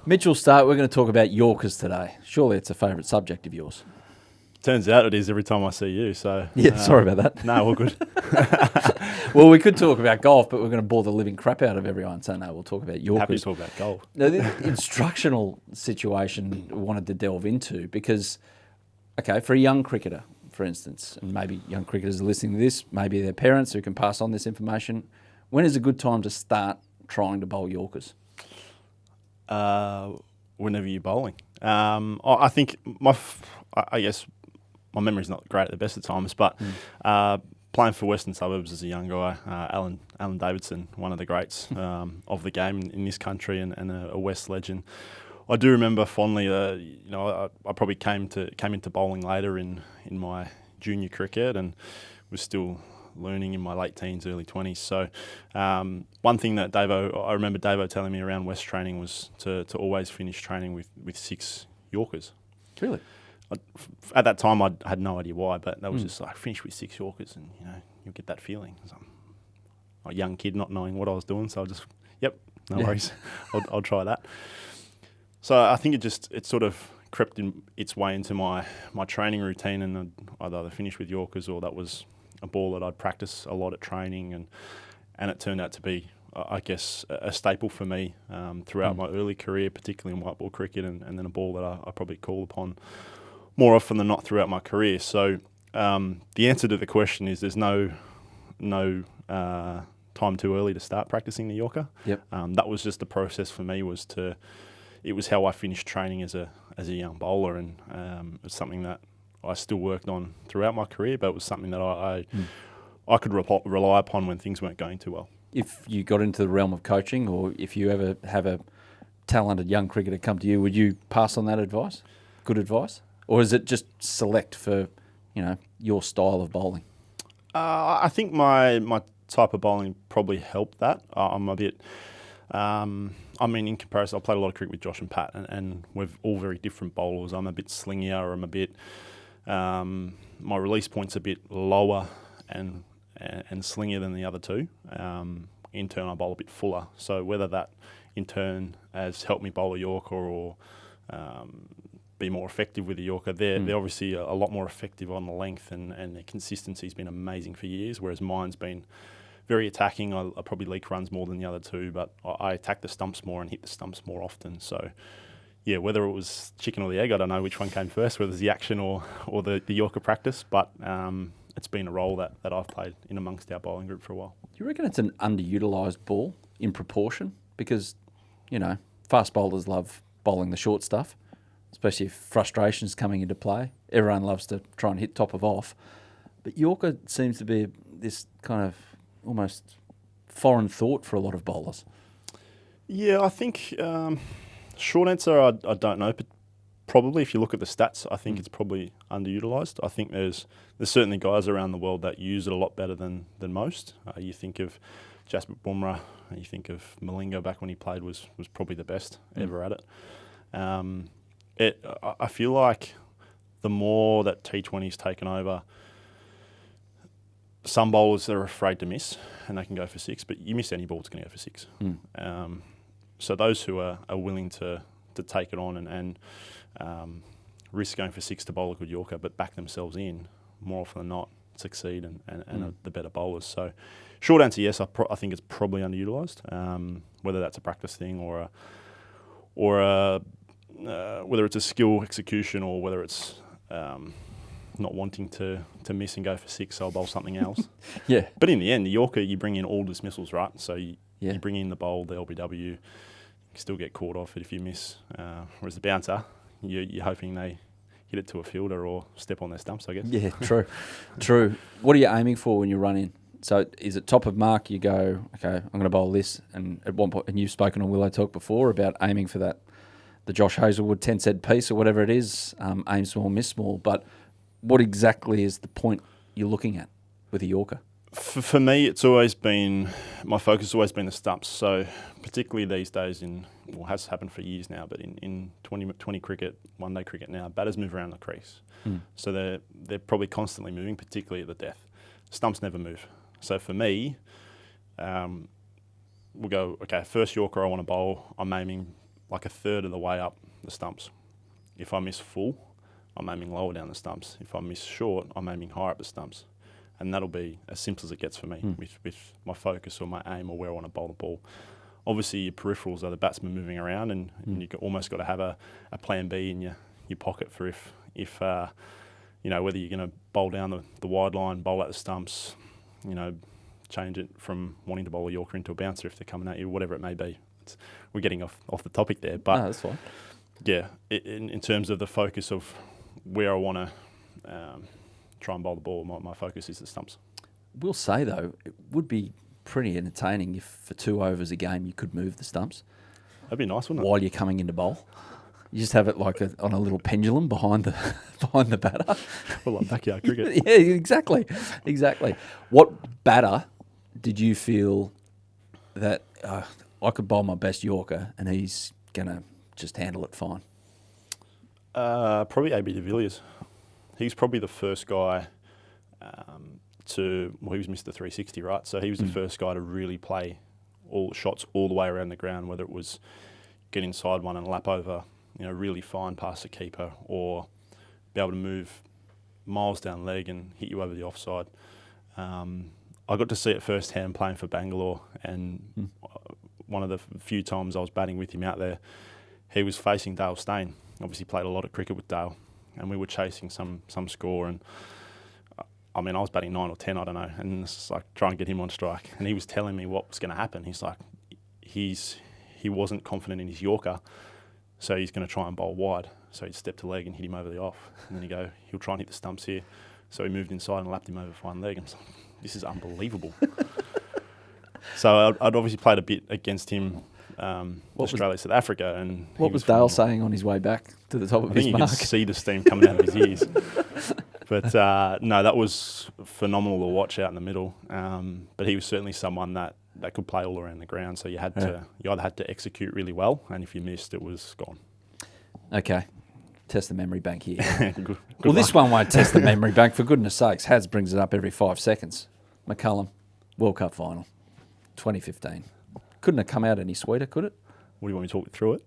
Mitchell Starc, we're going to talk about Yorkers today. Surely it's a favourite subject of yours. Turns out it is every time I see you. So Yeah, sorry about that. No, all good. Well, we could talk about golf, but we're going to bore the living crap out of everyone. So no, we'll talk about Yorkers. Happy to talk about golf. Now, the instructional situation we wanted to delve into because, okay, for a young cricketer, for instance, and maybe young cricketers are listening to this, maybe their parents who can pass on this information, when is a good time to start trying to bowl Yorkers? Whenever you're bowling. I think I guess my memory's not great at the best of times, but playing for Western Suburbs as a young guy, Alan Davidson, one of the greats of the game in this country and a West legend. I do remember fondly, I probably came into bowling later in my junior cricket and was still learning in my late teens, early 20s. So one thing that I remember Davo telling me around West training was to always finish training with 6 Yorkers. Really? At that time, I had no idea why, but that was just like, finish with 6 Yorkers and, you'll get that feeling. So I'm a young kid not knowing what I was doing, so I just, no worries, I'll try that. So I think it sort of crept its way into my training routine, and I'd either finish with Yorkers or that was a ball that I'd practice a lot at training, and it turned out to be, I guess, a staple for me throughout my early career, particularly in white ball cricket, and then a ball that I probably call upon more often than not throughout my career. So the answer to the question is there's no time too early to start practicing the Yorker. Yep. That was just the process for me. It was how I finished training as a young bowler, and it was something that I still worked on throughout my career, but it was something that I could rely upon when things weren't going too well. If you got into the realm of coaching, or if you ever have a talented young cricketer come to you, would you pass on that advice? Good advice? Or is it just select for, your style of bowling? I think my type of bowling probably helped that. I'm a bit... in comparison, I played a lot of cricket with Josh and Pat, and we're all very different bowlers. I'm a bit slingier, I'm a bit... my release point's a bit lower and slingier than the other two. In turn, I bowl a bit fuller. So whether that, in turn, has helped me bowl a Yorker or be more effective with the Yorker, they're obviously a lot more effective on the length, and their consistency's been amazing for years, whereas mine's been very attacking. I probably leak runs more than the other two, but I attack the stumps more and hit the stumps more often. So, whether it was chicken or the egg, I don't know which one came first, whether it's the action or the Yorker practice, but it's been a role that I've played in amongst our bowling group for a while. Do you reckon it's an underutilised ball in proportion? Because, fast bowlers love bowling the short stuff, especially if frustration's coming into play. Everyone loves to try and hit top of off. But Yorker seems to be this kind of almost foreign thought for a lot of bowlers. Yeah, I think short answer, I don't know, but probably if you look at the stats, I think it's probably underutilised. I think there's certainly guys around the world that use it a lot better than most. You think of Jasprit Bumrah, you think of Malinga back when he played was probably the best ever at it. I feel like the more that T20's taken over, some bowlers are afraid to miss and they can go for 6, but you miss any ball, it's going to go for 6. So those who are willing to take it on and risk going for 6 to bowl a good Yorker, but back themselves in, more often than not, succeed and are the better bowlers. So short answer, yes, I think it's probably underutilised, whether that's a practice thing or whether it's a skill execution or whether it's not wanting to miss and go for 6, so I'll bowl something else. Yeah. But in the end, the Yorker, you bring in all dismissals, right? So you bring in the bowl, the LBW, you still get caught off it if you miss. Whereas the bouncer, you're hoping they hit it to a fielder or step on their stumps, I guess. Yeah, true. What are you aiming for when you run in? So is it top of mark, you go, okay, I'm going to bowl this, and at one point, and you've spoken on Willow Talk before about aiming for that, the Josh Hazlewood 10 set piece or whatever it is, aim small, miss small, but what exactly is the point you're llooking at with a Yorker? For me, it's always been, my focus has always been the stumps. So particularly these days has happened for years now, but in 20 cricket, one-day cricket now, batters move around the crease. So they're probably constantly moving, particularly at the death. Stumps never move. So for me, we'll go, okay, first Yorker I want to bowl, I'm aiming like a third of the way up the stumps. If I miss full, I'm aiming lower down the stumps. If I miss short, I'm aiming higher up the stumps. And that'll be as simple as it gets for me with my focus or my aim or where I want to bowl the ball. Obviously, your peripherals are the batsman moving around, and you've almost got to have a plan B in your pocket for if whether you're going to bowl down the wide line, bowl at the stumps, change it from wanting to bowl a Yorker into a bouncer if they're coming at you, whatever it may be. We're getting off the topic there, but that's fine. Yeah, in terms of the focus of where I want to try and bowl the ball, my focus is the stumps. We'll say, though, it would be pretty entertaining if for 2 overs a game you could move the stumps. That'd be nice, wouldn't it? While you're coming into bowl. You just have it like on a little pendulum behind the batter. Well, like backyard cricket. Yeah, exactly. What batter did you feel that I could bowl my best Yorker and he's going to just handle it fine? Probably AB de Villiers. He's probably the first guy he was Mr. 360, right? So he was the first guy to really play all shots all the way around the ground, whether it was get inside one and lap over, really fine past the keeper, or be able to move miles down leg and hit you over the offside. I got to see it firsthand playing for Bangalore, and one of the few times I was batting with him out there, he was facing Dale Steyn. Obviously played a lot of cricket with Dale, and we were chasing some score, and I was batting 9 or 10, I don't know, and it's like trying to get him on strike, and he was telling me what was going to happen. He's like, he wasn't confident in his Yorker, so he's going to try and bowl wide. So he'd step to leg and hit him over the off, and then he'll try and hit the stumps here. So he moved inside and lapped him over fine leg, and I was like, this is unbelievable. So I'd obviously played a bit against him, Australia, South Africa, and what was Dale saying on his way back to the top of his mark? I think you could see the steam coming out of his ears. But no, that was phenomenal to watch out in the middle. But he was certainly someone that could play all around the ground. So you either had to execute really well, and if you missed, it was gone. Okay. Test the memory bank here. Good well, luck. This one won't test the memory bank. For goodness sakes, Hads brings it up every 5 seconds. McCullum, World Cup final, 2015. Couldn't have come out any sweeter, could it? What do you want me to talk through it?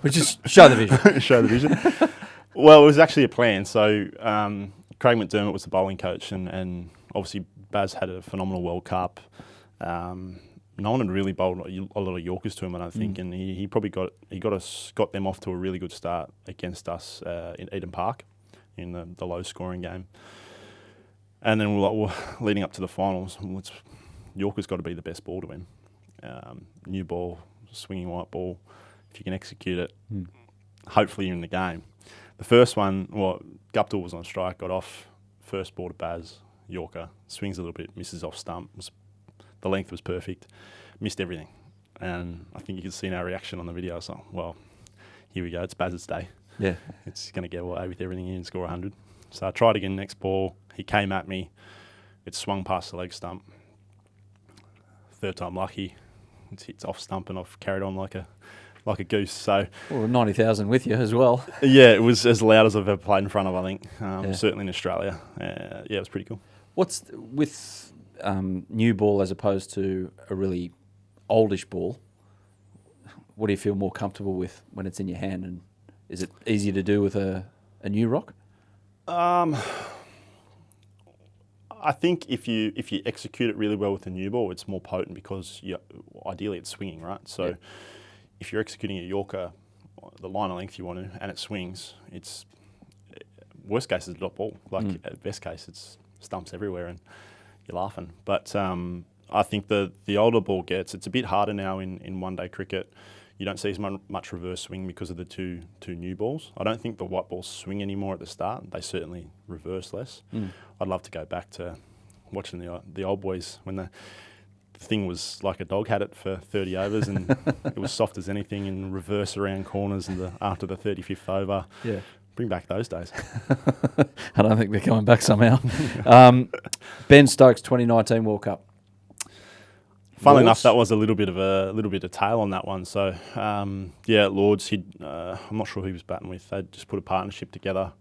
We just show the vision. Show the vision. Well, it was actually a plan. So Craig McDermott was the bowling coach, and obviously Baz had a phenomenal World Cup. No one had really bowled a lot of Yorkers to him, I don't think, and he probably got them off to a really good start against us in Eden Park in the low scoring game. And then we're leading up to the finals. Yorker's got to be the best ball to win. New ball, swinging white ball. If you can execute it, hopefully you're in the game. The first one, Guptill was on strike, got off, first ball to Baz, Yorker, swings a little bit, misses off stump. The length was perfect, missed everything. And I think you can see our reaction on the video. So, here we go, it's Baz's day. Yeah. It's going to get away with everything and score 100. So I tried again next ball. He came at me. It swung past the leg stump. Third time lucky. It's off stump, and I've carried on like a goose. So 90,000 with you as well. Yeah, it was as loud as I've ever played in front of, I think. Certainly in Australia. It was pretty cool. What's with new ball as opposed to a really oldish ball? What do you feel more comfortable with when it's in your hand, and is it easier to do with a new rock? I think if you execute it really well with a new ball, it's more potent because ideally it's swinging, right? So if you're executing a Yorker, the line of length you want to, and it swings, it's worst case is a dot ball. At best case, it's stumps everywhere and you're laughing. But I think the older ball gets, it's a bit harder now in one-day cricket. You don't see as much reverse swing because of the two new balls. I don't think the white balls swing anymore at the start. They certainly reverse less. I'd love to go back to watching the old boys when the thing was like a dog had it for 30 overs and it was soft as anything and reverse around corners after the 35th over. Yeah. Bring back those days. I don't think they're coming back somehow. Ben Stokes 2019 World Cup. Funnily enough, that was a little bit of tail on that one. So, at Lords, I'm not sure who he was batting with. They just put a partnership together.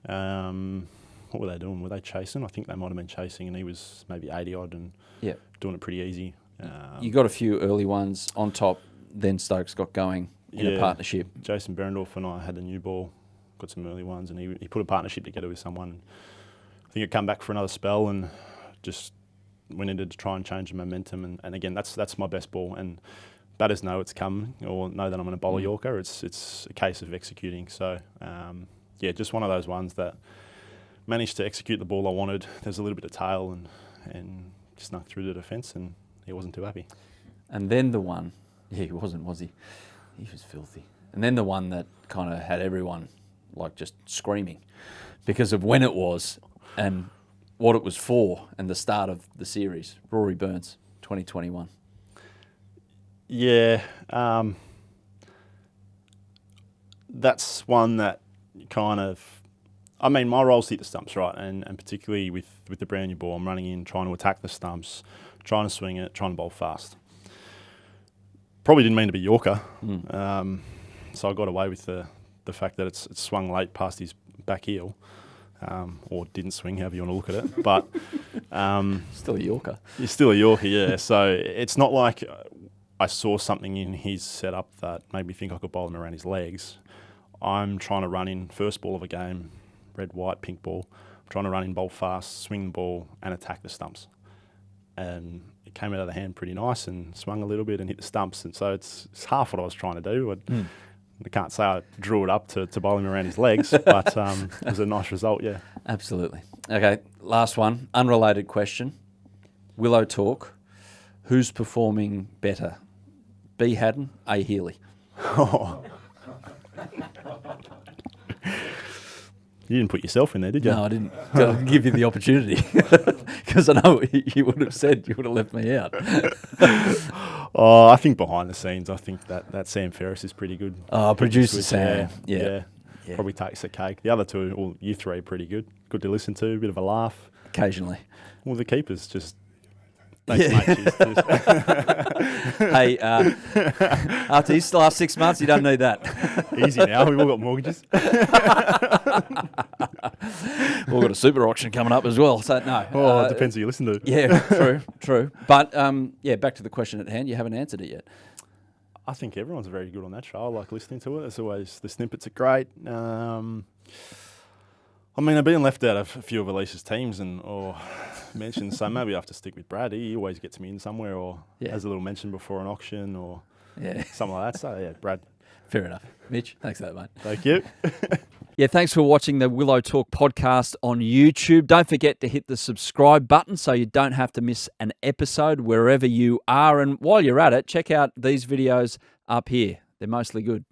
What were they doing? Were they chasing? I think they might have been chasing, and he was maybe 80 odd and doing it pretty easy. You got a few early ones on top. then Stokes got going in a partnership. Jason Berendorf and I had a new ball, got some early ones, and he put a partnership together with someone. I think he'd come back for another spell and just went into to try and change the momentum. And again, that's my best ball. And batters know it's coming or know that I'm going to bowl a Yorker. It's a case of executing. So, just one of those ones that managed to execute the ball I wanted. There's a little bit of tail and snuck through the defence, and he wasn't too happy. And then the one, he wasn't, was he? He was filthy. And then the one that kind of had everyone like just screaming because of when it was and what it was for and the start of the series. Rory Burns, 2021. Yeah, that's one that kind of, I mean, my role's to hit the stumps, right? And particularly with the brand new ball, I'm running in, trying to attack the stumps, trying to swing it, trying to bowl fast. Probably didn't mean to be Yorker, so I got away with the fact that it's swung late past his back heel, or didn't swing, however you want to look at it. But still a Yorker. You're still a Yorker, yeah. So it's not like I saw something in his setup that made me think I could bowl him around his legs. I'm trying to run in first ball of a game, red, white, pink ball. I'm trying to run in, bowl fast, swing the ball, and attack the stumps. And it came out of the hand pretty nice and swung a little bit and hit the stumps. And so it's half what I was trying to do. I can't say I drew it up to bowl him around his legs, but it was a nice result, yeah. Absolutely. Okay, last one, unrelated question. Willow Talk. Who's performing better? B. Haden, A. Healey. You didn't put yourself in there, did you? No, I didn't. Got to give you the opportunity because I know you would have said, you would have left me out. I think behind the scenes, I think that Sam Ferris is pretty good. Producer Sam. Yeah. Probably takes the cake. The other two, or you three, are pretty good. Good to listen to, a bit of a laugh. Occasionally. Well, the keepers just... Thanks, mate. Cheers. Hey, after these last 6 months, you don't need that. Easy now. We've all got mortgages. We've got a super auction coming up as well. So, no. It depends who you listen to. Yeah, true. But, back to the question at hand. You haven't answered it yet. I think everyone's very good on that show. I like listening to it. It's always, the snippets are great. I've been left out of a few of Elise's teams or mentioned, so maybe I have to stick with Brad. He always gets me in somewhere or has a little mention before an auction or something like that. So, yeah, Brad. Fair enough. Mitch, thanks for that, mate. Thank you. Thanks for watching the Willow Talk podcast on YouTube. Don't forget to hit the subscribe button so you don't have to miss an episode wherever you are. And while you're at it, check out these videos up here. They're mostly good.